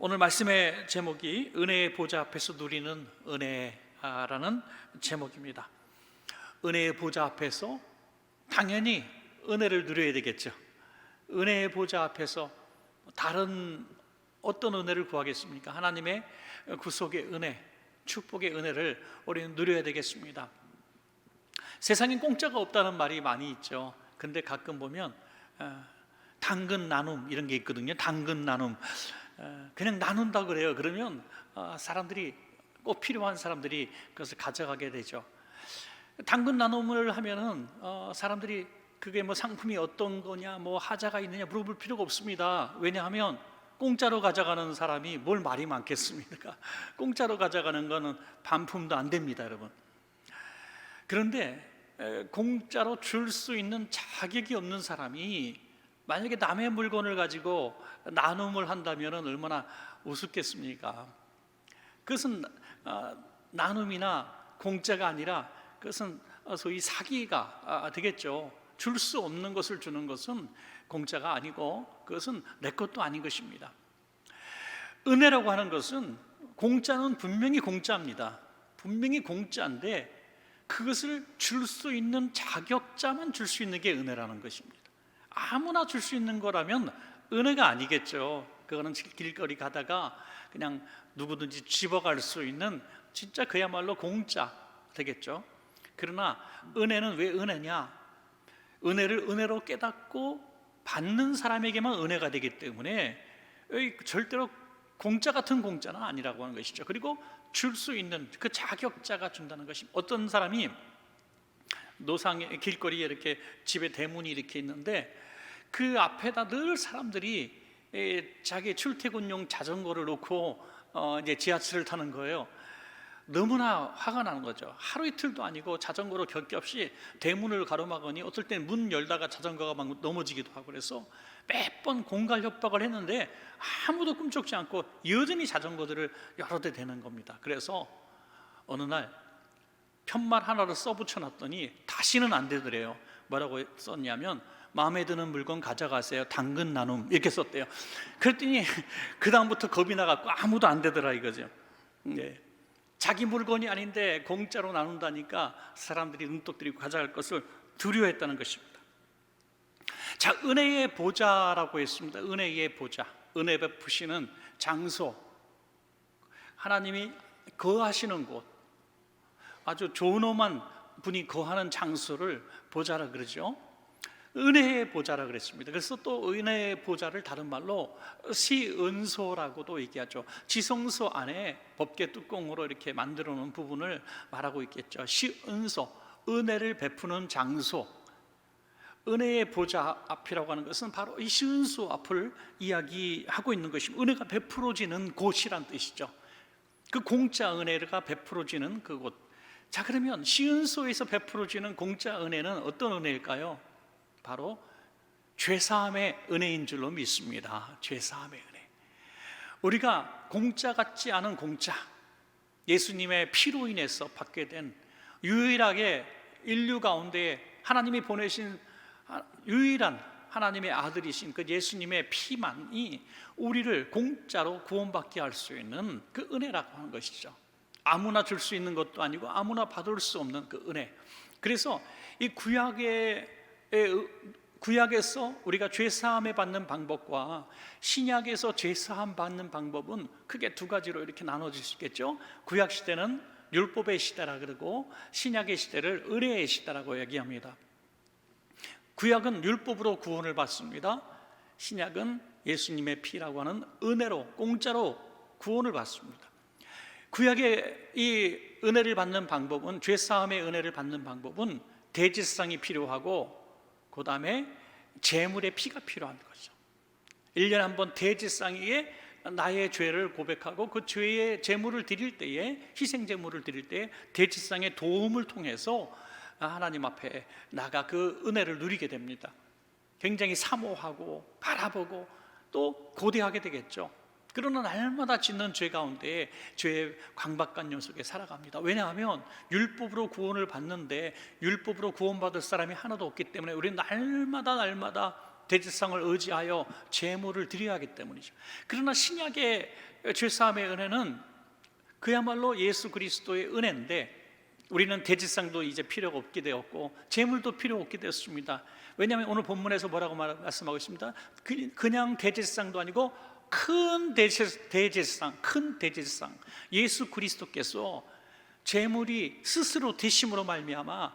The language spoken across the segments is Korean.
오늘 말씀의 제목이 은혜의 보좌 앞에서 누리는 은혜라는 제목입니다. 은혜의 보좌 앞에서 당연히 은혜를 누려야 되겠죠. 은혜의 보좌 앞에서 다른 어떤 은혜를 구하겠습니까? 하나님의 구속의 은혜, 축복의 은혜를 우리는 누려야 되겠습니다. 세상엔 공짜가 없다는 말이 많이 있죠. 근데 가끔 보면 당근 나눔 이런 게 있거든요. 당근 나눔, 그냥 나눈다 그래요. 그러면 사람들이, 꼭 필요한 사람들이 그것을 가져가게 되죠. 당근 나눔을 하면은 사람들이 그게 뭐 상품이 어떤 거냐, 뭐 하자가 있느냐 물어볼 필요가 없습니다. 왜냐하면 공짜로 가져가는 사람이 뭘 말이 많겠습니까? 공짜로 가져가는 거는 반품도 안 됩니다, 여러분. 그런데 공짜로 줄 수 있는 자격이 없는 사람이 만약에 남의 물건을 가지고 나눔을 한다면 얼마나 우습겠습니까? 그것은 나눔이나 공짜가 아니라 그것은 소위 사기가 되겠죠. 줄 수 없는 것을 주는 것은 공짜가 아니고 그것은 내 것도 아닌 것입니다. 은혜라고 하는 것은, 공짜는 분명히 공짜입니다. 분명히 공짜인데 그것을 줄 수 있는 자격자만 줄 수 있는 게 은혜라는 것입니다. 아무나 줄 수 있는 거라면 은혜가 아니겠죠. 그거는 길거리 가다가 그냥 누구든지 집어갈 수 있는 진짜 그야말로 공짜 되겠죠. 그러나 은혜는 왜 은혜냐? 은혜를 은혜로 깨닫고 받는 사람에게만 은혜가 되기 때문에 절대로 공짜 같은 공짜는 아니라고 하는 것이죠. 그리고 줄 수 있는 그 자격자가 준다는 것입니다. 어떤 사람이 노상의 길거리에 이렇게 집에 대문이 이렇게 있는데 그 앞에다 늘 사람들이 자기 출퇴근용 자전거를 놓고 이제 지하철을 타는 거예요. 너무나 화가 나는 거죠. 하루 이틀도 아니고 자전거로 겹겹이 대문을 가로막으니 어떨 때는 문 열다가 자전거가 막 넘어지기도 하고, 그래서 몇 번 공갈 협박을 했는데 아무도 꿈쩍지 않고 여전히 자전거들을 여러 대 대는 겁니다. 그래서 어느 날 편말 하나를 써붙여 놨더니 다시는 안 되더래요. 뭐라고 썼냐면 마음에 드는 물건 가져가세요, 당근 나눔, 이렇게 썼대요. 그랬더니 그 다음부터 겁이 나갖고 아무도 안 되더라 이거죠. 네. 자기 물건이 아닌데 공짜로 나눈다니까 사람들이 눈독 들이고 가져갈 것을 두려워했다는 것입니다. 자, 은혜의 보좌라고 했습니다. 은혜의 보좌, 은혜 베푸시는 장소, 하나님이 거하시는 곳, 아주 존엄한 분이 거하는 장소를 보좌라 그러죠. 은혜의 보좌라 그랬습니다. 그래서 또 은혜의 보좌를 다른 말로 시은소라고도 얘기하죠. 지성소 안에 법궤 뚜껑으로 이렇게 만들어 놓은 부분을 말하고 있겠죠. 시은소, 은혜를 베푸는 장소. 은혜의 보좌 앞이라고 하는 것은 바로 이 시은소 앞을 이야기하고 있는 것입니다. 은혜가 베풀어지는 곳이란 뜻이죠. 그 공짜 은혜가 베풀어지는 그곳. 자, 그러면 시은소에서 베풀어지는 공짜 은혜는 어떤 은혜일까요? 바로 죄사함의 은혜인 줄로 믿습니다. 죄사함의 은혜. 우리가 공짜 같지 않은 공짜, 예수님의 피로 인해서 받게 된, 유일하게 인류 가운데 하나님이 보내신 유일한 하나님의 아들이신 그 예수님의 피만이 우리를 공짜로 구원받게 할 수 있는 그 은혜라고 하는 것이죠. 아무나 줄 수 있는 것도 아니고 아무나 받을 수 없는 그 은혜. 그래서 이 구약에서 우리가 죄사함을 받는 방법과 신약에서 죄사함 받는 방법은 크게 두 가지로 이렇게 나눠질 수 있겠죠. 구약 시대는 율법의 시대라 그러고 신약의 시대를 은혜의 시대라고 얘기합니다. 구약은 율법으로 구원을 받습니다. 신약은 예수님의 피라고 하는 은혜로, 공짜로 구원을 받습니다. 구약의 이 은혜를 받는 방법은, 죄사함의 은혜를 받는 방법은 대제사장이 필요하고 그 다음에 제물의 피가 필요한 거죠. 1년에 한 번 대제사장에게 나의 죄를 고백하고 그 죄의 제물을 드릴 때에, 희생 제물을 드릴 때에 대제사장의 도움을 통해서 하나님 앞에 나가 그 은혜를 누리게 됩니다. 굉장히 사모하고 바라보고 또 고대하게 되겠죠. 그러나 날마다 짓는 죄 가운데 죄의 강박관념 속에 살아갑니다. 왜냐하면 율법으로 구원을 받는데 율법으로 구원받을 사람이 하나도 없기 때문에 우리는 날마다 대제사장을 의지하여 제물을 드려야 하기 때문이죠. 그러나 신약의 죄사함의 은혜는 그야말로 예수 그리스도의 은혜인데, 우리는 대제사장도 이제 필요가 없게 되었고 제물도 필요 없게 되었습니다. 왜냐하면 오늘 본문에서 뭐라고 말씀하고 있습니다. 그냥 대제사장도 아니고 큰 대제사장, 큰 대제사장 예수 그리스도께서 제물이 스스로 되심으로 말미암아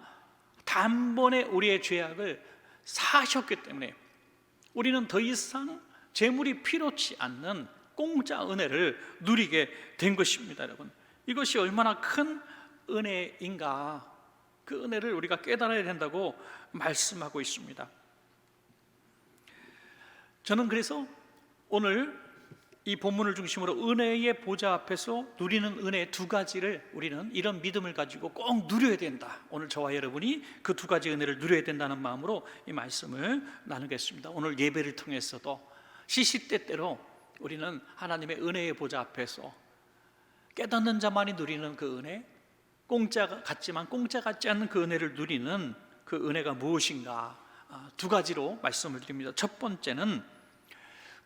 단번에 우리의 죄악을 사하셨기 때문에 우리는 더 이상 제물이 필요치 않는 공짜 은혜를 누리게 된 것입니다. 여러분, 이것이 얼마나 큰 은혜인가, 그 은혜를 우리가 깨달아야 된다고 말씀하고 있습니다. 저는 그래서 오늘 이 본문을 중심으로 은혜의 보좌 앞에서 누리는 은혜 두 가지를 우리는 이런 믿음을 가지고 꼭 누려야 된다, 오늘 저와 여러분이 그 두 가지 은혜를 누려야 된다는 마음으로 이 말씀을 나누겠습니다. 오늘 예배를 통해서도 시시때때로 우리는 하나님의 은혜의 보좌 앞에서 깨닫는 자만이 누리는 그 은혜, 공짜 같지만 공짜 같지 않는 그 은혜를 누리는 그 은혜가 무엇인가, 두 가지로 말씀을 드립니다. 첫 번째는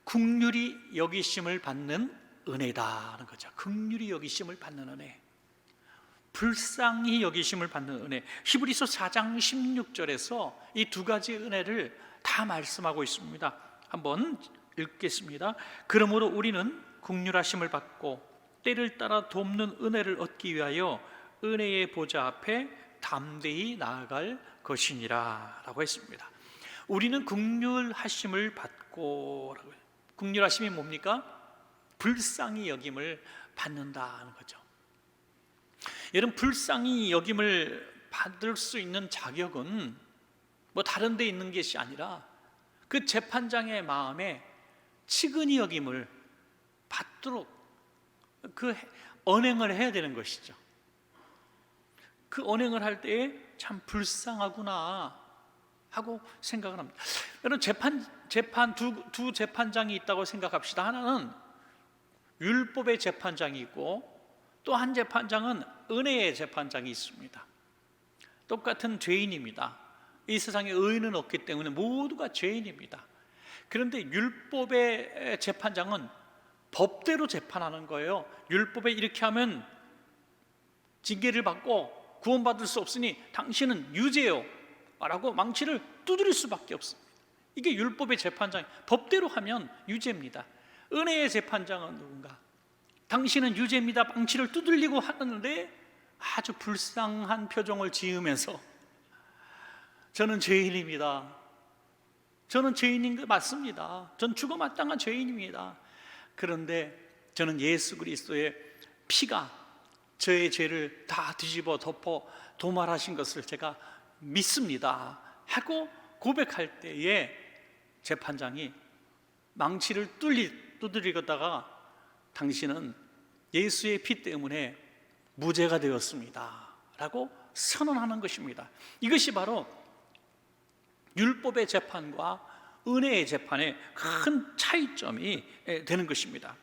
긍휼히 여기심을 받는 은혜다는 거죠. 긍휼히 여기심을 받는 은혜, 불쌍히 여기심을 받는 은혜. 히브리서 4장 16절에서 이 두 가지 은혜를 다 말씀하고 있습니다. 한번 읽겠습니다. 그러므로 우리는 긍휼하심을 받고 때를 따라 돕는 은혜를 얻기 위하여 은혜의 보좌 앞에 담대히 나아갈 것이니라 라고 했습니다. 우리는 긍휼하심을 받고, 긍휼하심이 뭡니까? 불쌍히 여김을 받는다는 거죠. 여러분, 불쌍히 여김을 받을 수 있는 자격은 뭐 다른 데 있는 것이 아니라 그 재판장의 마음에 치근히 여김을 받도록 그 언행을 해야 되는 것이죠. 그 언행을 할 때에 참 불쌍하구나 하고 생각을 합니다. 여러분, 두 재판장이 있다고 생각합시다. 하나는 율법의 재판장이 있고 또 한 재판장은 은혜의 재판장이 있습니다. 똑같은 죄인입니다. 이 세상에 의인은 없기 때문에 모두가 죄인입니다. 그런데 율법의 재판장은 법대로 재판하는 거예요. 율법에 이렇게 하면 징계를 받고 구원받을 수 없으니 당신은 유죄요 라고 망치를 두드릴 수밖에 없습니다. 이게 율법의 재판장, 법대로 하면 유죄입니다. 은혜의 재판장은 누군가? 당신은 유죄입니다, 망치를 두들리고 하는데 아주 불쌍한 표정을 지으면서 저는 죄인입니다, 저는 죄인인 것 맞습니다, 전 죽어 마땅한 죄인입니다. 그런데 저는 예수 그리스도의 피가 저의 죄를 다 뒤집어 덮어 도말하신 것을 제가 믿습니다 하고 고백할 때에 재판장이 망치를 두드리다가 당신은 예수의 피 때문에 무죄가 되었습니다 라고 선언하는 것입니다. 이것이 바로 율법의 재판과 은혜의 재판의 큰 차이점이 되는 것입니다.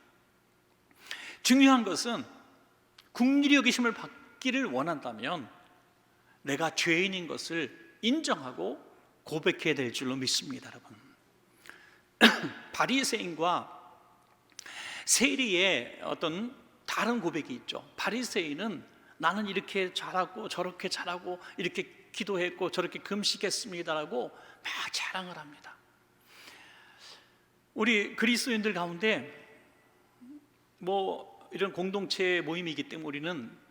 중요한 것은 긍휼히 여기심을 받기를 원한다면 내가 죄인인 것을 인정하고 고백해야 될 줄로 믿습니다. 여러분, 바리새인과 세리의 어떤 다른 고백이 있죠. 바리새인은 나는 이렇게 잘하고 저렇게 잘하고 이렇게 기도했고 저렇게 금식했습니다라고 막 자랑을 합니다. 우리 그리스도인들 가운데 뭐 이런 공동체 모임이기 때문에 우리는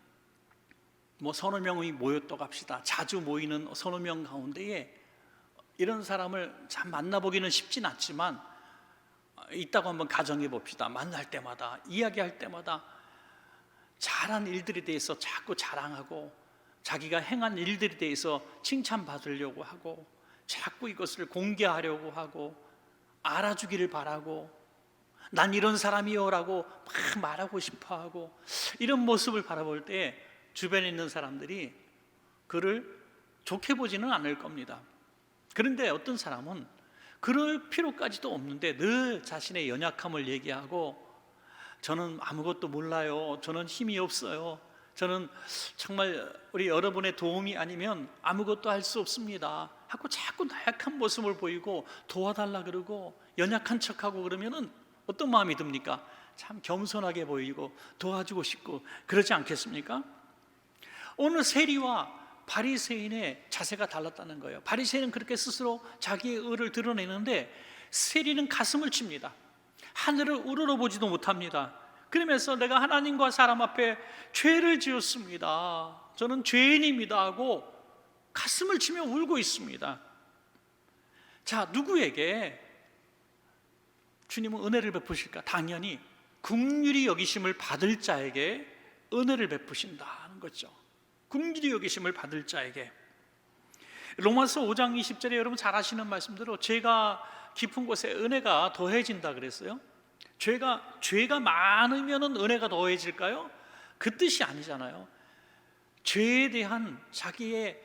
뭐 서너 명이 모였다고 합시다. 자주 모이는 서너 명 가운데에 이런 사람을 참 만나보기는 쉽진 않지만 있다고 한번 가정해 봅시다. 만날 때마다, 이야기할 때마다 잘한 일들에 대해서 자꾸 자랑하고 자기가 행한 일들에 대해서 칭찬받으려고 하고 자꾸 이것을 공개하려고 하고 알아주기를 바라고 난 이런 사람이요라고 막 말하고 싶어하고, 이런 모습을 바라볼 때 주변에 있는 사람들이 그를 좋게 보지는 않을 겁니다. 그런데 어떤 사람은 그럴 필요까지도 없는데 늘 자신의 연약함을 얘기하고 저는 아무것도 몰라요, 저는 힘이 없어요, 저는 정말 우리 여러분의 도움이 아니면 아무것도 할 수 없습니다 하고 자꾸 나약한 모습을 보이고 도와달라 그러고 연약한 척하고 그러면은 어떤 마음이 듭니까? 참 겸손하게 보이고 도와주고 싶고 그러지 않겠습니까? 오늘 세리와 바리새인의 자세가 달랐다는 거예요. 바리새인은 그렇게 스스로 자기의 의를 드러내는데 세리는 가슴을 칩니다. 하늘을 우러러보지도 못합니다. 그러면서 내가 하나님과 사람 앞에 죄를 지었습니다, 저는 죄인입니다 하고 가슴을 치며 울고 있습니다. 자, 누구에게 주님은 은혜를 베푸실까? 당연히 긍휼히 여기심을 받을 자에게 은혜를 베푸신다는 거죠. 긍휼히 여기심을 받을 자에게. 로마서 5장 20절에 여러분 잘 아시는 말씀대로 죄가 깊은 곳에 은혜가 더해진다 그랬어요. 죄가 많으면 은혜가 더해질까요? 그 뜻이 아니잖아요. 죄에 대한 자기의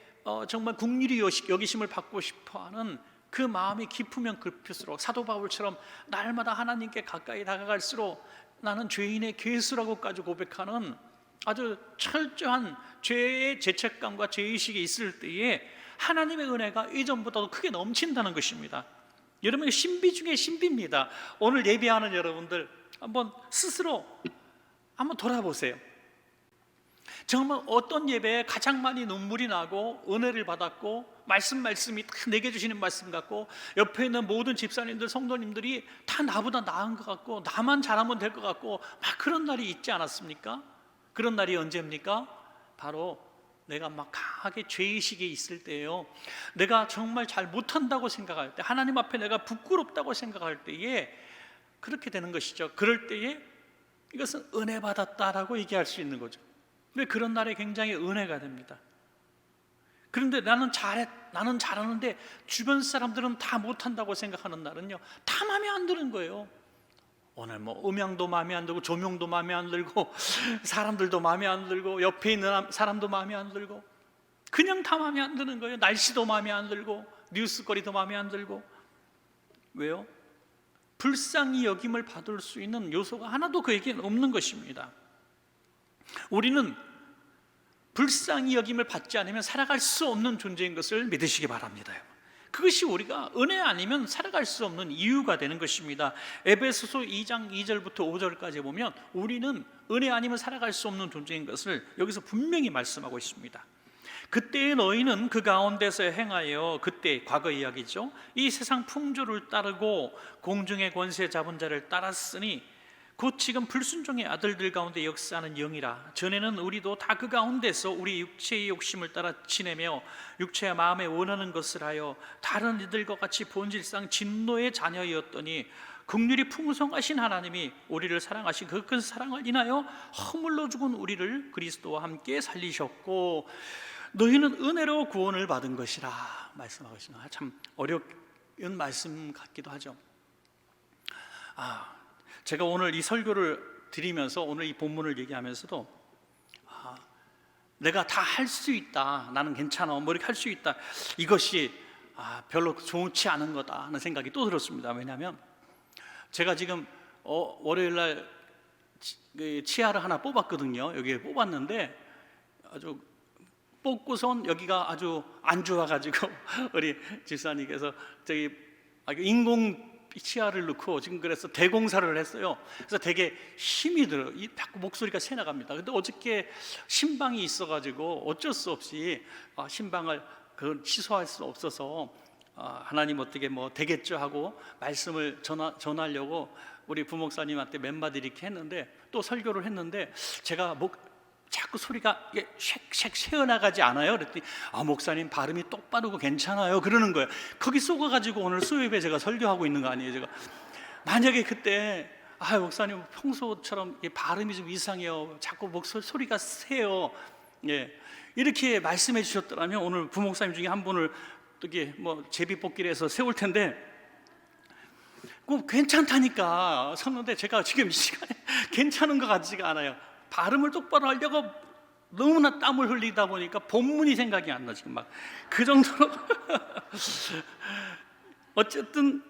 정말 긍휼히 여기심을 받고 싶어하는 그 마음이 깊으면 깊을수록, 사도 바울처럼 날마다 하나님께 가까이 다가갈수록 나는 죄인의 괴수라고까지 고백하는 아주 철저한 죄의 죄책감과 죄의식이 있을 때에 하나님의 은혜가 이전보다도 크게 넘친다는 것입니다. 여러분, 신비 중에 신비입니다. 오늘 예배하는 여러분들 한번 스스로 한번 돌아보세요. 정말 어떤 예배에 가장 많이 눈물이 나고 은혜를 받았고 말씀이 다 내게 주시는 말씀 같고 옆에 있는 모든 집사님들, 성도님들이 다 나보다 나은 것 같고 나만 잘하면 될 것 같고 막 그런 날이 있지 않았습니까? 그런 날이 언제입니까? 바로 내가 막 강하게 죄의식이 있을 때예요. 내가 정말 잘 못한다고 생각할 때, 하나님 앞에 내가 부끄럽다고 생각할 때에 그렇게 되는 것이죠. 그럴 때에 이것은 은혜 받았다라고 얘기할 수 있는 거죠. 근데 그런 날에 굉장히 은혜가 됩니다. 그런데 나는 잘하는데 주변 사람들은 다 못한다고 생각하는 날은요, 다 마음에 안 드는 거예요. 오늘 뭐 음향도 마음에 안 들고 조명도 마음에 안 들고 사람들도 마음에 안 들고 옆에 있는 사람도 마음에 안 들고 그냥 다 마음에 안 드는 거예요. 날씨도 마음에 안 들고 뉴스거리도 마음에 안 들고. 왜요? 불쌍히 여김을 받을 수 있는 요소가 하나도 그에게는 없는 것입니다. 우리는 불쌍히 여김을 받지 않으면 살아갈 수 없는 존재인 것을 믿으시기 바랍니다. 그것이 우리가 은혜 아니면 살아갈 수 없는 이유가 되는 것입니다. 에베소서 2장 2절부터 5절까지 보면 우리는 은혜 아니면 살아갈 수 없는 존재인 것을 여기서 분명히 말씀하고 있습니다. 그때의 너희는 그 가운데서 행하여, 그때 과거 이야기죠, 이 세상 풍조를 따르고 공중의 권세 잡은 자를 따랐으니 곧 지금 불순종의 아들들 가운데 역사하는 영이라. 전에는 우리도 다 그 가운데서 우리 육체의 욕심을 따라 지내며 육체와 마음에 원하는 것을 하여 다른 이들과 같이 본질상 진노의 자녀였더니 긍휼이 풍성하신 하나님이 우리를 사랑하신 그 큰 사랑을 인하여 허물로 죽은 우리를 그리스도와 함께 살리셨고 너희는 은혜로 구원을 받은 것이라 말씀하고 있습니다. 참 어려운 말씀 같기도 하죠. 제가 오늘 이 설교를 드리면서 오늘 이 본문을 얘기하면서도 내가 다 할 수 있다, 나는 괜찮아, 뭐 이렇게 할 수 있다, 이것이 별로 좋지 않은 거다 하는 생각이 또 들었습니다. 왜냐하면 제가 지금 월요일날 치아를 하나 뽑았거든요. 여기에 뽑았는데 아주 뽑고선 여기가 아주 안 좋아가지고 우리 집사님께서 저기 인공 치아를 넣고 지금 그래서 대공사를 했어요. 그래서 되게 힘이 들어요. 자꾸 목소리가 새 나갑니다. 근데 어저께 신방이 있어가지고 어쩔 수 없이 신방을 취소할 수 없어서 하나님 어떻게 뭐 되겠죠 하고 말씀을 전하려고 우리 부목사님한테 몇 마디 이렇게 했는데 또 설교를 했는데 제가 자꾸 소리가 쉑쉑 새어나가지 않아요? 그랬더니 목사님 발음이 똑바르고 괜찮아요 그러는 거예요. 거기 쏘가가지고 오늘 수요일에 제가 설교하고 있는 거 아니에요? 제가 만약에 그때 목사님 평소처럼 발음이 좀 이상해요, 자꾸 목소리 소리가 새요, 이렇게 말씀해 주셨더라면 오늘 부목사님 중에 한 분을 이렇게 뭐 제비뽑기를 해서 세울 텐데 괜찮다니까 섰는데 제가 지금 이 시간에 괜찮은 것 같지가 않아요. 발음을 똑바로 하려고 너무나 땀을 흘리다 보니까 본문이 생각이 안 나. 지금 막 그 정도로 어쨌든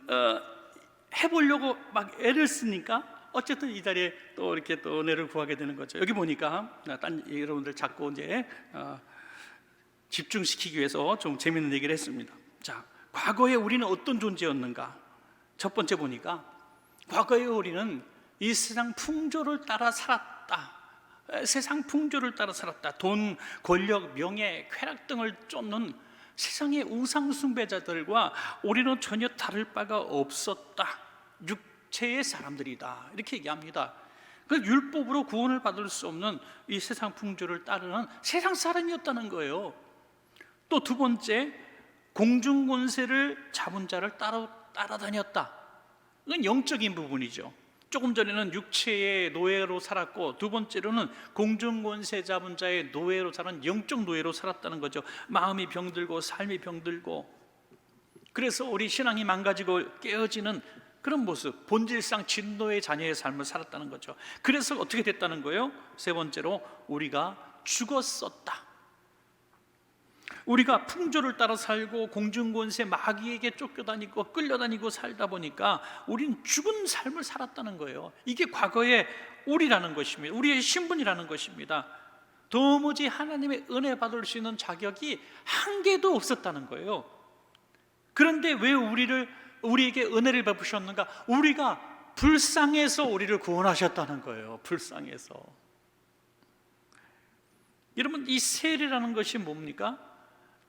해보려고 막 애를 쓰니까 어쨌든 이 자리에 또 이렇게 또 은혜를 구하게 되는 거죠. 여기 보니까 여러분들 자꾸 이제 집중시키기 위해서 좀 재밌는 얘기를 했습니다. 자, 과거에 우리는 어떤 존재였는가? 첫 번째 보니까 과거에 우리는 이 세상 풍조를 따라 살았다. 세상 풍조를 따라 살았다. 돈, 권력, 명예, 쾌락 등을 쫓는 세상의 우상 숭배자들과 우리는 전혀 다를 바가 없었다. 육체의 사람들이다. 이렇게 얘기합니다. 그 율법으로 구원을 받을 수 없는 이 세상 풍조를 따르는 세상 사람이었다는 거예요. 또 두 번째, 공중 권세를 잡은 자를 따라다녔다. 이건 영적인 부분이죠. 조금 전에는 육체의 노예로 살았고, 두 번째로는 공중 권세 잡은 자의 노예로 사는 영적 노예로 살았다는 거죠. 마음이 병들고 삶이 병들고, 그래서 우리 신앙이 망가지고 깨어지는 그런 모습, 본질상 진노의 자녀의 삶을 살았다는 거죠. 그래서 어떻게 됐다는 거예요? 세 번째로, 우리가 죽었었다. 우리가 풍조를 따라 살고 공중권세 마귀에게 쫓겨다니고 끌려다니고 살다 보니까 우리는 죽은 삶을 살았다는 거예요. 이게 과거의 우리라는 것입니다. 우리의 신분이라는 것입니다. 도무지 하나님의 은혜 받을 수 있는 자격이 한 개도 없었다는 거예요. 그런데 왜 우리에게 은혜를 베푸셨는가? 우리가 불쌍해서 우리를 구원하셨다는 거예요. 불쌍해서. 여러분, 이 세례라는 것이 뭡니까?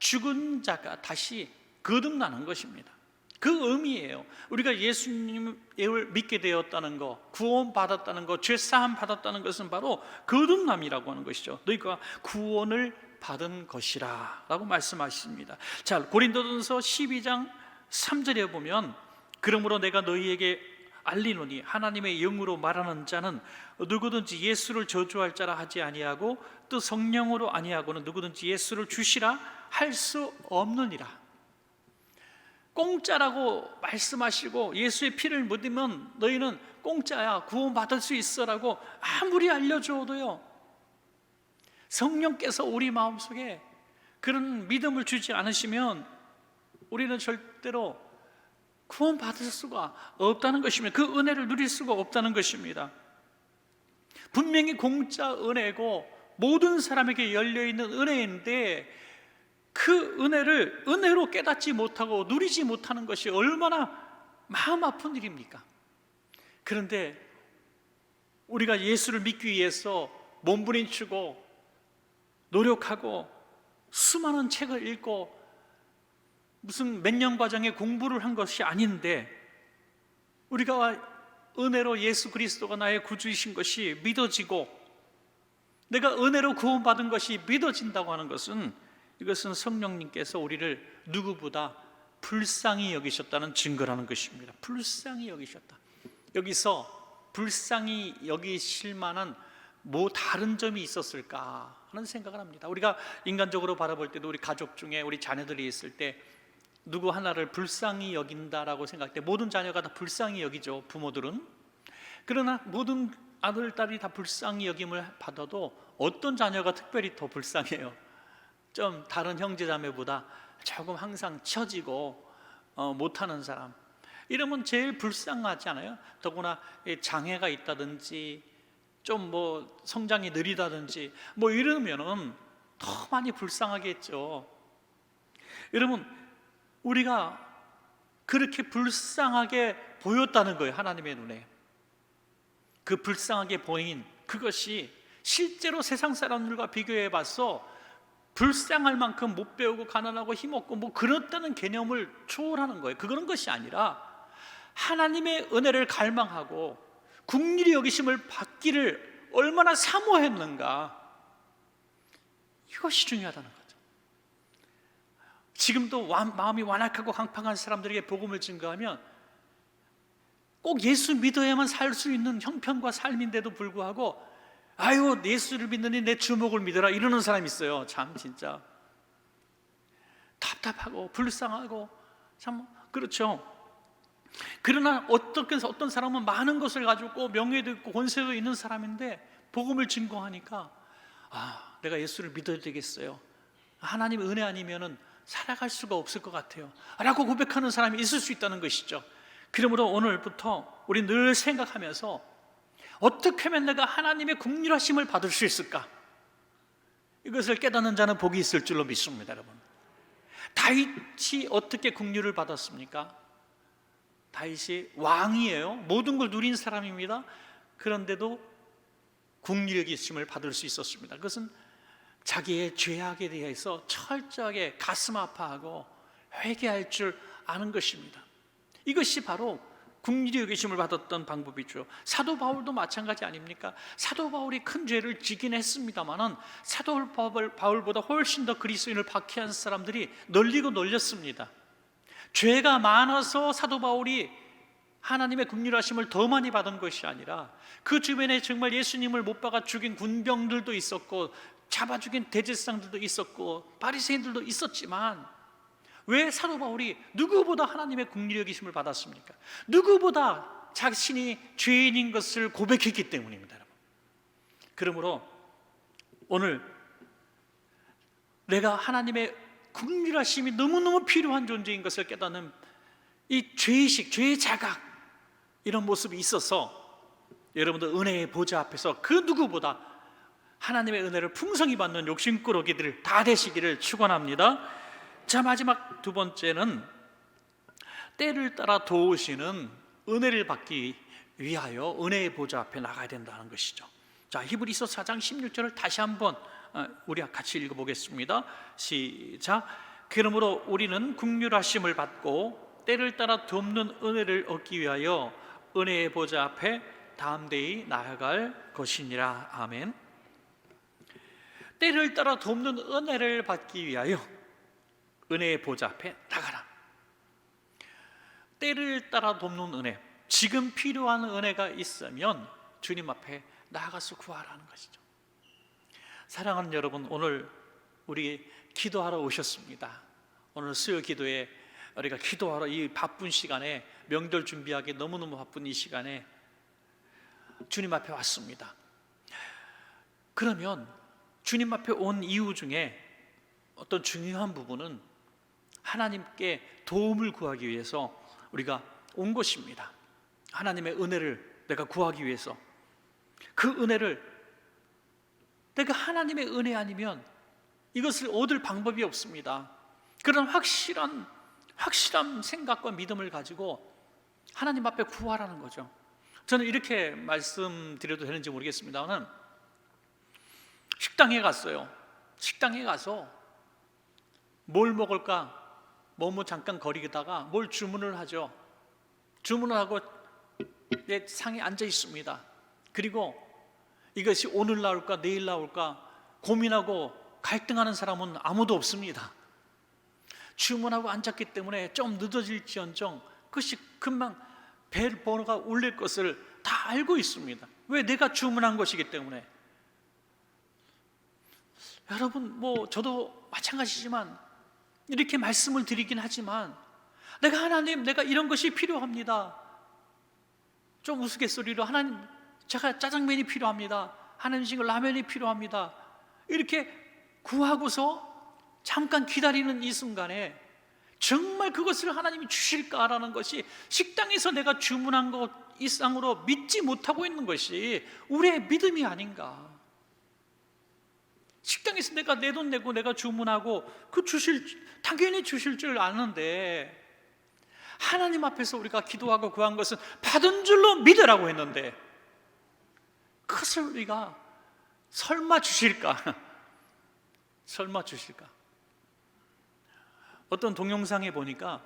죽은 자가 다시 거듭나는 것입니다. 그 의미예요. 우리가 예수님을 믿게 되었다는 것, 구원받았다는 것, 죄사함 받았다는 것은 바로 거듭남이라고 하는 것이죠. 너희가 구원을 받은 것이라 라고 말씀하십니다. 자, 고린도전서 12장 3절에 보면, 그러므로 내가 너희에게 알리노니 하나님의 영으로 말하는 자는 누구든지 예수를 저주할 자라 하지 아니하고 또 성령으로 아니하고는 누구든지 예수를 주시라 할 수 없느니라. 공짜라고 말씀하시고 예수의 피를 묻으면 너희는 공짜야, 구원받을 수 있어라고 아무리 알려줘도요, 성령께서 우리 마음속에 그런 믿음을 주지 않으시면 우리는 절대로 구원받을 수가 없다는 것입니다. 그 은혜를 누릴 수가 없다는 것입니다. 분명히 공짜 은혜고 모든 사람에게 열려있는 은혜인데, 그 은혜를 은혜로 깨닫지 못하고 누리지 못하는 것이 얼마나 마음 아픈 일입니까? 그런데 우리가 예수를 믿기 위해서 몸부림치고 노력하고 수많은 책을 읽고 무슨 몇 년 과정의 공부를 한 것이 아닌데, 우리가 은혜로 예수 그리스도가 나의 구주이신 것이 믿어지고 내가 은혜로 구원받은 것이 믿어진다고 하는 것은, 이것은 성령님께서 우리를 누구보다 불쌍히 여기셨다는 증거라는 것입니다. 불쌍히 여기셨다. 여기서 불쌍히 여기실 만한 뭐 다른 점이 있었을까 하는 생각을 합니다. 우리가 인간적으로 바라볼 때도 우리 가족 중에 우리 자녀들이 있을 때 누구 하나를 불쌍히 여긴다라고 생각할 때 모든 자녀가 다 불쌍히 여기죠, 부모들은. 그러나 모든 아들, 딸이 다 불쌍히 여김을 받아도 어떤 자녀가 특별히 더 불쌍해요? 좀 다른 형제자매보다 조금 항상 처지고 못하는 사람, 이러면 제일 불쌍하지 않아요? 더구나 장애가 있다든지 좀 뭐 성장이 느리다든지 뭐 이러면은 더 많이 불쌍하겠죠. 여러분, 우리가 그렇게 불쌍하게 보였다는 거예요, 하나님의 눈에. 그 불쌍하게 보인 그것이 실제로 세상 사람들과 비교해 봐서 불쌍할 만큼 못 배우고 가난하고 힘없고 뭐 그렇다는 개념을 초월하는 거예요. 그런 것이 아니라 하나님의 은혜를 갈망하고 긍휼히 여기심을 받기를 얼마나 사모했는가, 이것이 중요하다는 거죠. 지금도 마음이 완악하고 황팡한 사람들에게 복음을 증거하면 꼭 예수 믿어야만 살 수 있는 형편과 삶인데도 불구하고 아유, 예수를 믿느니 내 주목을 믿어라 이러는 사람이 있어요. 참 진짜 답답하고 불쌍하고 참 그렇죠. 그러나 어떤 사람은 많은 것을 가지고 명예도 있고 권세도 있는 사람인데 복음을 증거하니까 내가 예수를 믿어야 되겠어요, 하나님의 은혜 아니면은 살아갈 수가 없을 것 같아요 라고 고백하는 사람이 있을 수 있다는 것이죠. 그러므로 오늘부터 우리 늘 생각하면서 어떻게 하면 내가 하나님의 긍휼하심을 받을 수 있을까? 이것을 깨닫는 자는 복이 있을 줄로 믿습니다. 여러분, 다윗이 어떻게 긍휼을 받았습니까? 다윗이 왕이에요. 모든 걸 누린 사람입니다. 그런데도 긍휼의 여기심을 받을 수 있었습니다. 그것은 자기의 죄악에 대해서 철저하게 가슴 아파하고 회개할 줄 아는 것입니다. 이것이 바로 긍휼의 여기심을 받았던 방법이죠. 사도 바울도 마찬가지 아닙니까? 사도 바울이 큰 죄를 지긴 했습니다마는 사도 바울보다 훨씬 더 그리스도인을 박해한 사람들이 널리고 널렸습니다. 죄가 많아서 사도 바울이 하나님의 긍휼하심을 더 많이 받은 것이 아니라 그 주변에 정말 예수님을 못 박아 죽인 군병들도 있었고 잡아 죽인 대제사장들도 있었고 바리새인들도 있었지만 왜 사도 바울이 누구보다 하나님의 긍휼의 여기심을 받았습니까? 누구보다 자신이 죄인인 것을 고백했기 때문입니다. 여러분. 그러므로 오늘 내가 하나님의 긍휼하심이 너무너무 필요한 존재인 것을 깨닫는 이 죄의식, 죄의 자각, 이런 모습이 있어서 여러분들 은혜의 보좌 앞에서 그 누구보다 하나님의 은혜를 풍성히 받는 욕심꾸러기들 다 되시기를 축원합니다. 자, 마지막 두 번째는 때를 따라 도우시는 은혜를 받기 위하여 은혜의 보좌 앞에 나가야 된다는 것이죠. 자, 히브리서 4장 16절을 다시 한번 우리 같이 읽어보겠습니다. 시작. 그러므로 우리는 긍휼하심을 받고 때를 따라 돕는 은혜를 얻기 위하여 은혜의 보좌 앞에 담대히 나아갈 것이니라. 아멘. 때를 따라 돕는 은혜를 받기 위하여 은혜의 보좌 앞에 나가라. 때를 따라 돕는 은혜, 지금 필요한 은혜가 있으면 주님 앞에 나아가서 구하라는 것이죠. 사랑하는 여러분, 오늘 우리 기도하러 오셨습니다. 오늘 수요 기도에 우리가 기도하러 이 바쁜 시간에, 명절 준비하기 너무너무 바쁜 이 시간에 주님 앞에 왔습니다. 그러면 주님 앞에 온 이유 중에 어떤 중요한 부분은 하나님께 도움을 구하기 위해서 우리가 온 것입니다. 하나님의 은혜를 내가 구하기 위해서. 그 은혜를 내가 하나님의 은혜 아니면 이것을 얻을 방법이 없습니다. 그런 확실한 생각과 믿음을 가지고 하나님 앞에 구하라는 거죠. 저는 이렇게 말씀드려도 되는지 모르겠습니다만 식당에 갔어요. 식당에 가서 뭘 먹을까? 뭐뭐 잠깐 거리다가 뭘 주문을 하죠. 주문을 하고 내 상에 앉아 있습니다. 그리고 이것이 오늘 나올까 내일 나올까 고민하고 갈등하는 사람은 아무도 없습니다. 주문하고 앉았기 때문에 좀 늦어질지언정 그것이 금방 벨 번호가 울릴 것을 다 알고 있습니다. 왜? 내가 주문한 것이기 때문에. 여러분, 저도 마찬가지지만 이렇게 말씀을 드리긴 하지만 하나님, 내가 이런 것이 필요합니다. 좀 우스갯소리로 하나님, 제가 짜장면이 필요합니다. 하나님, 지금 라면이 필요합니다. 이렇게 구하고서 잠깐 기다리는 이 순간에 정말 그것을 하나님이 주실까라는 것이 식당에서 내가 주문한 것 이상으로 믿지 못하고 있는 것이 우리의 믿음이 아닌가. 식당에서 내가 내 돈 내고 내가 주문하고 당연히 주실 줄 아는데 하나님 앞에서 우리가 기도하고 구한 것은 받은 줄로 믿으라고 했는데 그것을 우리가 설마 주실까? 설마 주실까? 어떤 동영상에 보니까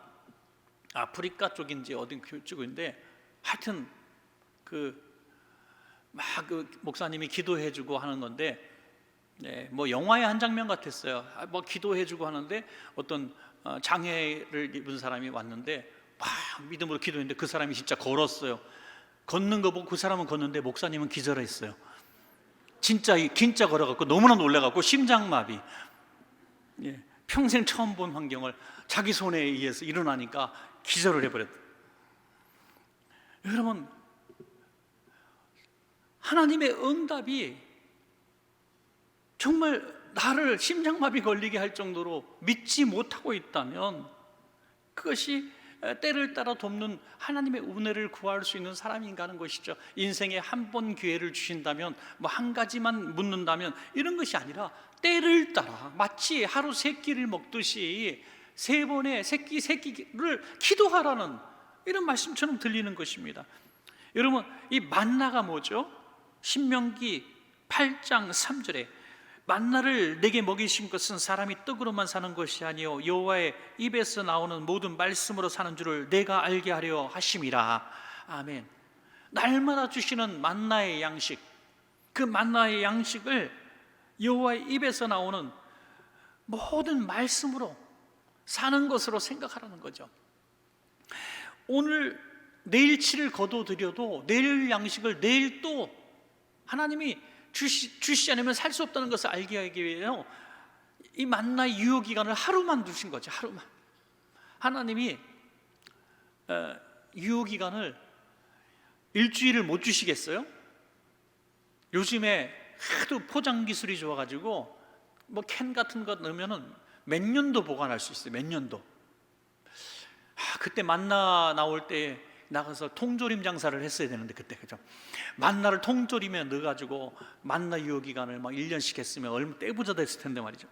아프리카 쪽인지 어딘 쪽인데 하여튼 그 목사님이 기도해주고 하는 건데 영화의 한 장면 같았어요. 기도해주고 하는데 어떤 장애를 입은 사람이 왔는데 막 믿음으로 기도했는데 그 사람이 진짜 걸었어요. 걷는 거 보고 그 사람은 걷는데 목사님은 기절했어요. 진짜 걸어갖고 너무나 놀라갖고 심장마비. 평생 처음 본 환경을 자기 손에 의해서 일어나니까 기절을 해버렸다. 여러분, 하나님의 응답이 정말 나를 심장마비 걸리게 할 정도로 믿지 못하고 있다면 그것이 때를 따라 돕는 하나님의 은혜를 구할 수 있는 사람인가 하는 것이죠. 인생에 한 번 기회를 주신다면 한 가지만 묻는다면 이런 것이 아니라 때를 따라 마치 하루 세 끼를 먹듯이 세 번의 새끼를 기도하라는 이런 말씀처럼 들리는 것입니다. 여러분, 이 만나가 뭐죠? 신명기 8장 3절에 만나를 내게 먹이신 것은 사람이 떡으로만 사는 것이 아니요 여호와의 입에서 나오는 모든 말씀으로 사는 줄을 내가 알게 하려 하심이라. 아멘. 날마다 주시는 만나의 양식, 그 만나의 양식을 여호와의 입에서 나오는 모든 말씀으로 사는 것으로 생각하라는 거죠. 오늘 내일치를 거둬들여도 내일 양식을 내일 또 하나님이 주시지 않으면 살 수 없다는 것을 알게 하기 위해서 이 만나의 유효기간을 하루만 두신 거죠. 하루만. 하나님이 유효기간을 일주일을 못 주시겠어요? 요즘에 하도 포장 기술이 좋아가지고 뭐 캔 같은 거 넣으면은 몇 년도 보관할 수 있어요. 몇 년도. 그때 만나 나올 때 나가서 통조림 장사를 했어야 되는데 그때, 그죠? 만나를 통조림에 넣어가지고 만나 유효기간을 막 1년씩 했으면 얼마 떼부자 됐을 텐데 말이죠.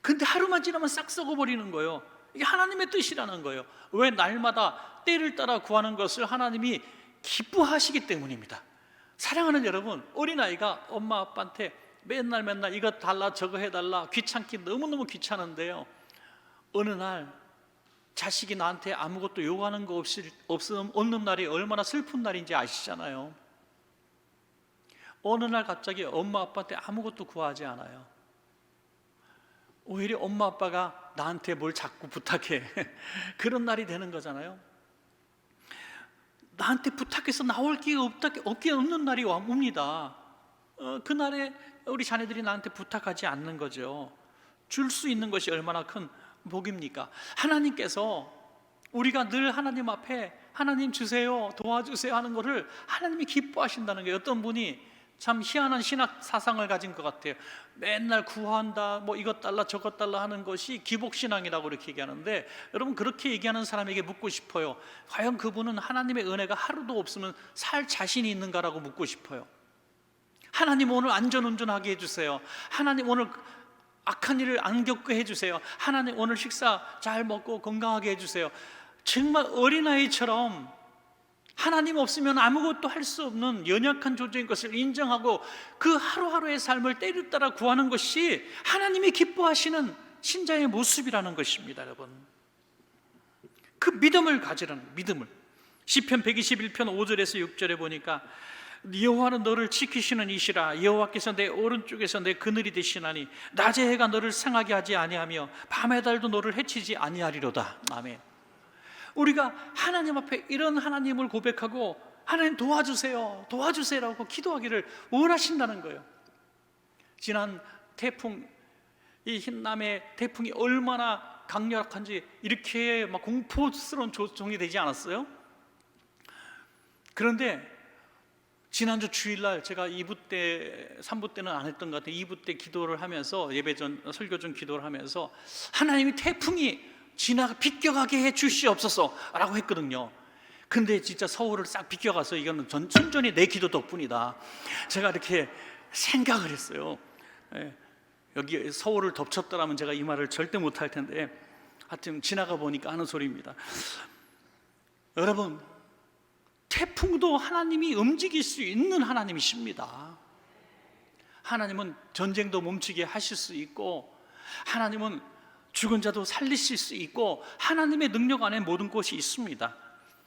근데 하루만 지나면 싹 썩어버리는 거예요. 이게 하나님의 뜻이라는 거예요. 왜? 날마다 때를 따라 구하는 것을 하나님이 기뻐하시기 때문입니다. 사랑하는 여러분, 어린아이가 엄마 아빠한테 맨날 이거 달라 저거 해달라 귀찮기 너무너무 귀찮은데요, 어느 날 자식이 나한테 아무것도 요구하는 거 없는 날이 얼마나 슬픈 날인지 아시잖아요. 어느 날 갑자기 엄마 아빠한테 아무것도 구하지 않아요. 오히려 엄마 아빠가 나한테 뭘 자꾸 부탁해. 그런 날이 되는 거잖아요. 나한테 부탁해서 나올 게 없는 날이 옵니다. 그날에 우리 자녀들이 나한테 부탁하지 않는 거죠. 줄 수 있는 것이 얼마나 큰 복입니까? 하나님께서 우리가 늘 하나님 앞에 하나님 주세요, 도와주세요 하는 것을 하나님이 기뻐하신다는 거예요. 어떤 분이 참 희한한 신학 사상을 가진 것 같아요. 맨날 구한다, 뭐 이것 달라 저것 달라 하는 것이 기복신앙이라고 그렇게 얘기하는데, 여러분 그렇게 얘기하는 사람에게 묻고 싶어요. 과연 그분은 하나님의 은혜가 하루도 없으면 살 자신이 있는가라고 묻고 싶어요. 하나님 오늘 안전운전하게 해주세요. 하나님 오늘 악한 일을 안 겪게 해주세요. 하나님 오늘 식사 잘 먹고 건강하게 해주세요. 정말 어린아이처럼 하나님 없으면 아무것도 할 수 없는 연약한 존재인 것을 인정하고 그 하루하루의 삶을 때를 따라 구하는 것이 하나님이 기뻐하시는 신자의 모습이라는 것입니다. 여러분, 그 믿음을 가지라는, 믿음을. 시편 121편 5절에서 6절에 보니까 여호와는 너를 지키시는 이시라. 여호와께서 내 오른쪽에서 내 그늘이 되시나니 낮의 해가 너를 상하게 하지 아니하며 밤의 달도 너를 해치지 아니하리로다. 아멘. 우리가 하나님 앞에 이런 하나님을 고백하고 하나님 도와주세요, 도와주세요라고 기도하기를 원하신다는 거예요. 지난 태풍, 이 흰남의 태풍이 얼마나 강력한지 이렇게 막 공포스러운 조정이 되지 않았어요? 그런데 지난주 주일날 제가 2부 때, 3부 때는 안 했던 것 같아요. 2부 때 기도를 하면서, 예배 전, 설교 전 기도를 하면서 하나님이 태풍이 비껴가게 해 주시옵소서 라고 했거든요. 근데 진짜 서울을 싹 비껴가서 이거는 순전히 내 기도 덕분이다, 제가 이렇게 생각을 했어요. 여기 서울을 덮쳤더라면 제가 이 말을 절대 못할 텐데 하여튼 지나가 보니까 하는 소리입니다. 여러분, 태풍도 하나님이 움직일 수 있는 하나님이십니다. 하나님은 전쟁도 멈추게 하실 수 있고, 하나님은 죽은 자도 살리실 수 있고, 하나님의 능력 안에 모든 것이 있습니다.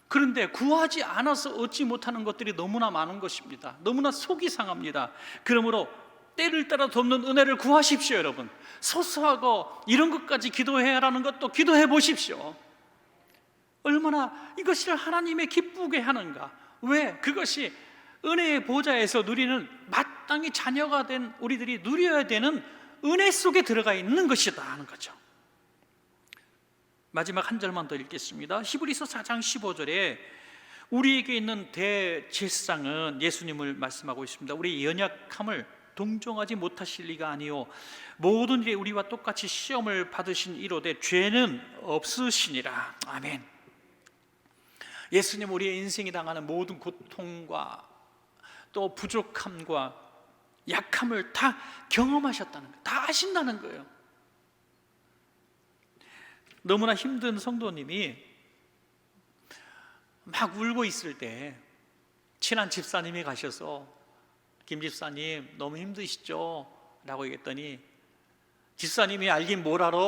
그런데 구하지 않아서 얻지 못하는 것들이 너무나 많은 것입니다. 너무나 속이 상합니다. 그러므로 때를 따라 돕는 은혜를 구하십시오. 여러분, 소소하고 이런 것까지 기도해야 하는 것도 기도해 보십시오. 얼마나 이것을 하나님의 기쁘게 하는가. 왜? 그것이 은혜의 보좌에서 누리는, 마땅히 자녀가 된 우리들이 누려야 되는 은혜 속에 들어가 있는 것이다 하는 거죠. 마지막 한 절만 더 읽겠습니다. 히브리서 4장 15절에 우리에게 있는 대제사장은 예수님을 말씀하고 있습니다. 우리의 연약함을 동정하지 못하실 리가 아니요 모든 일에 우리와 똑같이 시험을 받으신 이로되 죄는 없으시니라. 아멘. 예수님 우리의 인생이 당하는 모든 고통과 또 부족함과 약함을 다 경험하셨다는 거예요. 다 아신다는 거예요. 너무나 힘든 성도님이 막 울고 있을 때 친한 집사님이 가셔서 김 집사님 너무 힘드시죠? 라고 얘기했더니 집사님이 알긴 뭘 알아?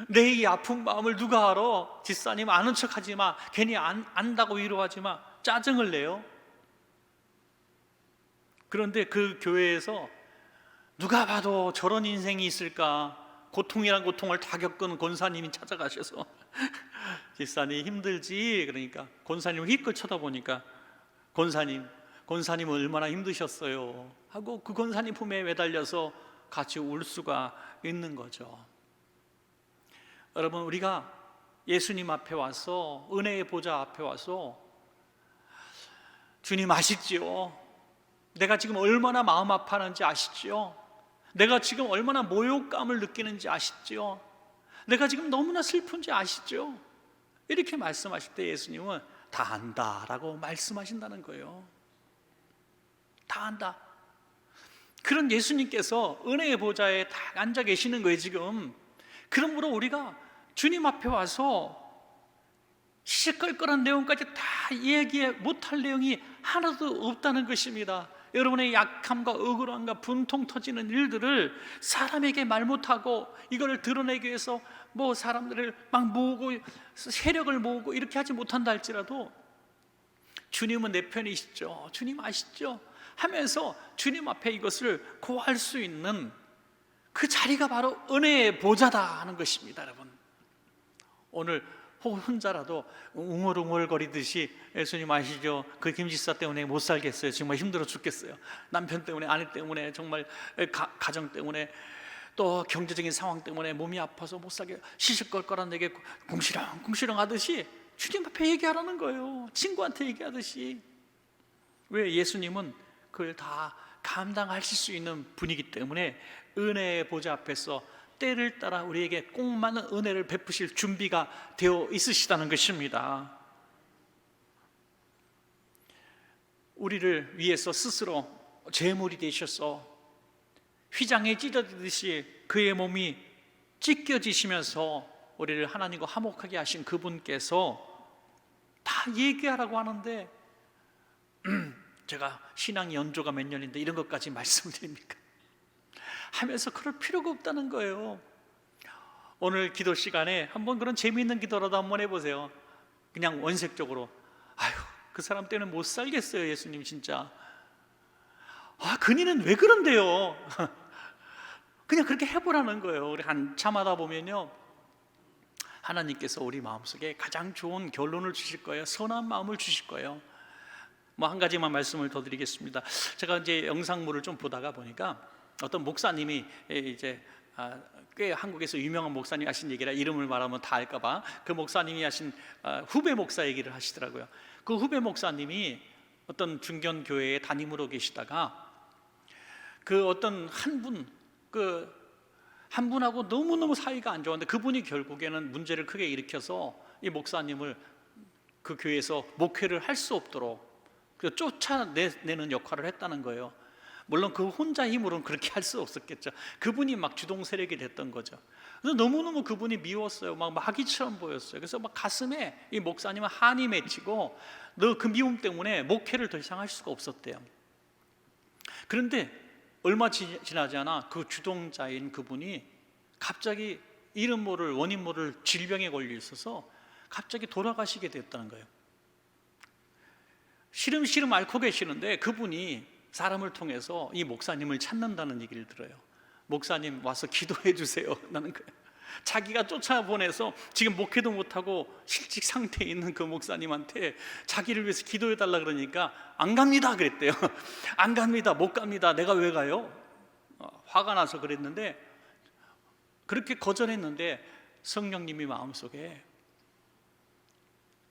내 이 아픈 마음을 누가 알아? 집사님 아는 척하지 마. 괜히 안다고 위로하지 마. 짜증을 내요. 그런데 그 교회에서 누가 봐도 저런 인생이 있을까? 고통이란 고통을 다 겪은 권사님이 찾아가셔서 집사님 힘들지? 그러니까 권사님을 힐끗 쳐다보니까 권사님은 얼마나 힘드셨어요 하고 그 권사님 품에 매달려서 같이 울 수가 있는 거죠. 여러분, 우리가 예수님 앞에 와서, 은혜의 보좌 앞에 와서 주님 아시지요? 내가 지금 얼마나 마음 아파하는지 아시지요? 내가 지금 얼마나 모욕감을 느끼는지 아시지요? 내가 지금 너무나 슬픈지 아시죠? 이렇게 말씀하실 때 예수님은 다 안다라고 말씀하신다는 거예요. 다 안다. 그런 예수님께서 은혜의 보좌에 딱 앉아 계시는 거예요 지금. 그러므로 우리가 주님 앞에 와서 시시껄껄한 내용까지 다 얘기 못할 내용이 하나도 없다는 것입니다. 여러분의 약함과 억울함과 분통 터지는 일들을 사람에게 말 못하고 이걸 드러내기 위해서 뭐 사람들을 막 모으고 세력을 모으고 이렇게 하지 못한다 할지라도 주님은 내 편이시죠, 주님 아시죠 하면서 주님 앞에 이것을 고할 수 있는 그 자리가 바로 은혜의 보좌다 하는 것입니다. 여러분, 오늘 혼자라도 웅얼웅얼거리듯이 예수님 아시죠? 그 김지사 때문에 못 살겠어요. 정말 힘들어 죽겠어요. 남편 때문에, 아내 때문에, 정말 가정 때문에, 또 경제적인 상황 때문에 몸이 아파서 못 살게 시시껄껄한 내게 궁시렁궁시렁 하듯이 주님 앞에 얘기하라는 거예요. 친구한테 얘기하듯이. 왜? 예수님은 그걸 다 감당하실 수 있는 분이기 때문에 은혜의 보좌 앞에서 때를 따라 우리에게 꼭 맞는 은혜를 베푸실 준비가 되어 있으시다는 것입니다. 우리를 위해서 스스로 제물이 되셔서 휘장에 찢어지듯이 그의 몸이 찢겨지시면서 우리를 하나님과 화목하게 하신 그분께서 다 얘기하라고 하는데 제가 신앙 연조가 몇 년인데 이런 것까지 말씀드립니까? 하면서 그럴 필요가 없다는 거예요. 오늘 기도 시간에 한번 그런 재미있는 기도라도 한번 해보세요. 그냥 원색적으로 아유 그 사람 때문에 못 살겠어요 예수님 진짜. 아 그니는 왜 그런데요? 그냥 그렇게 해보라는 거예요. 우리 한참 하다 보면요 하나님께서 우리 마음속에 가장 좋은 결론을 주실 거예요. 선한 마음을 주실 거예요. 뭐 한 가지만 말씀을 더 드리겠습니다. 제가 이제 영상물을 좀 보다가 보니까 어떤 목사님이 이제 꽤 한국에서 유명한 목사님이 하신 얘기라 이름을 말하면 다 알까봐 그 목사님이 하신 후배 목사 얘기를 하시더라고요. 그 후배 목사님이 어떤 중견 교회에 담임으로 계시다가 그 어떤 한 분하고 너무너무 사이가 안 좋았는데 그분이 결국에는 문제를 크게 일으켜서 이 목사님을 그 교회에서 목회를 할 수 없도록 쫓아내는 역할을 했다는 거예요. 물론 그 혼자 힘으로는 그렇게 할 수 없었겠죠. 그분이 막 주동 세력이 됐던 거죠. 그래서 너무너무 그분이 미웠어요. 막 마귀처럼 보였어요. 그래서 막 가슴에 이 목사님은 한이 맺히고 너 그 미움 때문에 목회를 더 이상 할 수가 없었대요. 그런데 얼마 지나지 않아 그 주동자인 그분이 갑자기 이름 모를 원인 모를 질병에 걸려 있어서 갑자기 돌아가시게 됐다는 거예요. 시름시름 앓고 계시는데 그분이 사람을 통해서 이 목사님을 찾는다는 얘기를 들어요. 목사님 와서 기도해 주세요. 나는 자기가 쫓아보내서 지금 목회도 못하고 실직 상태에 있는 그 목사님한테 자기를 위해서 기도해 달라 그러니까 안 갑니다 그랬대요. 안 갑니다, 못 갑니다. 내가 왜 가요? 화가 나서 그랬는데 그렇게 거절했는데 성령님이 마음속에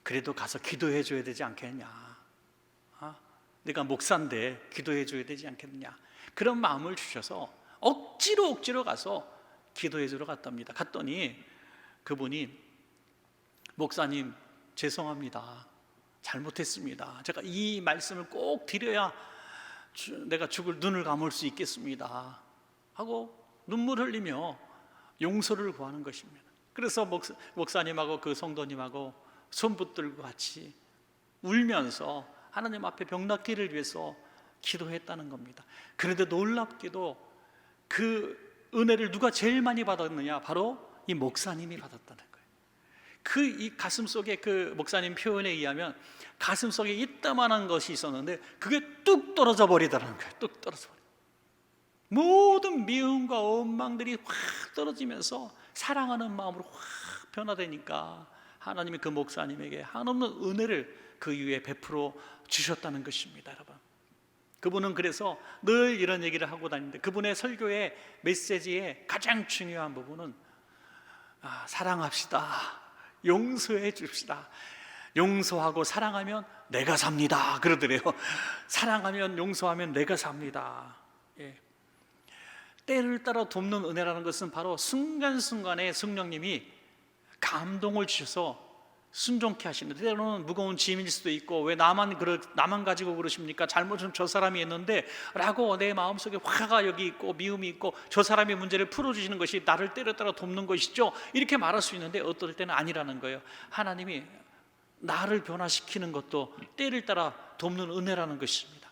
그래도 가서 기도해 줘야 되지 않겠냐, 내가 목사인데 기도해 줘야 되지 않겠느냐, 그런 마음을 주셔서 억지로 가서 기도해 주러 갔답니다. 갔더니 그분이 목사님 죄송합니다, 잘못했습니다, 제가 이 말씀을 꼭 드려야 내가 죽을 눈을 감을 수 있겠습니다 하고 눈물 흘리며 용서를 구하는 것입니다. 그래서 목사님하고 그 성도님하고 손 붙들고 같이 울면서 하나님 앞에 병 낫기를 위해서 기도했다는 겁니다. 그런데 놀랍게도 그 은혜를 누가 제일 많이 받았느냐? 바로 이 목사님이 받았다는 거예요. 이 가슴 속에 그 목사님 표현에 의하면 가슴 속에 이따만한 것이 있었는데 그게 뚝 떨어져 버리더라는 거예요. 뚝 떨어져 버려. 모든 미움과 원망들이 확 떨어지면서 사랑하는 마음으로 확 변화되니까 하나님이 그 목사님에게 한없는 은혜를 그 이후에 베풀어 주셨다는 것입니다. 여러분, 그분은 그래서 늘 이런 얘기를 하고 다니는데 그분의 설교의 메시지의 가장 중요한 부분은 사랑합시다, 용서해 줍시다. 용서하고 사랑하면 내가 삽니다 그러더래요. 사랑하면 용서하면 내가 삽니다. 예. 때를 따라 돕는 은혜라는 것은 바로 순간순간에 성령님이 감동을 주셔서 순종케 하시는데, 때로는 무거운 짐일 수도 있고 왜 나만 가지고 그러십니까? 잘못은 저 사람이 했는데 라고 내 마음속에 화가 여기 있고 미움이 있고 저 사람의 문제를 풀어주시는 것이 나를 때를 따라 돕는 것이죠, 이렇게 말할 수 있는데 어떨 때는 아니라는 거예요. 하나님이 나를 변화시키는 것도 때를 따라 돕는 은혜라는 것입니다.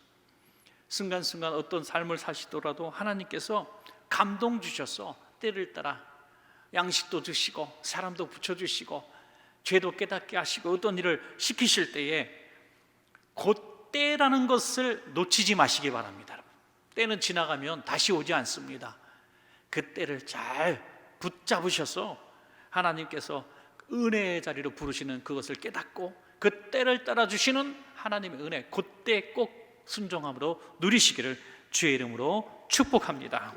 순간순간 어떤 삶을 사시더라도 하나님께서 감동 주셔서 때를 따라 양식도 주시고 사람도 붙여주시고 죄도 깨닫게 하시고 어떤 일을 시키실 때에 그 때라는 것을 놓치지 마시기 바랍니다. 때는 지나가면 다시 오지 않습니다. 그 때를 잘 붙잡으셔서 하나님께서 은혜의 자리로 부르시는 그것을 깨닫고 그 때를 따라 주시는 하나님의 은혜, 그때 꼭 순종함으로 누리시기를 주의 이름으로 축복합니다.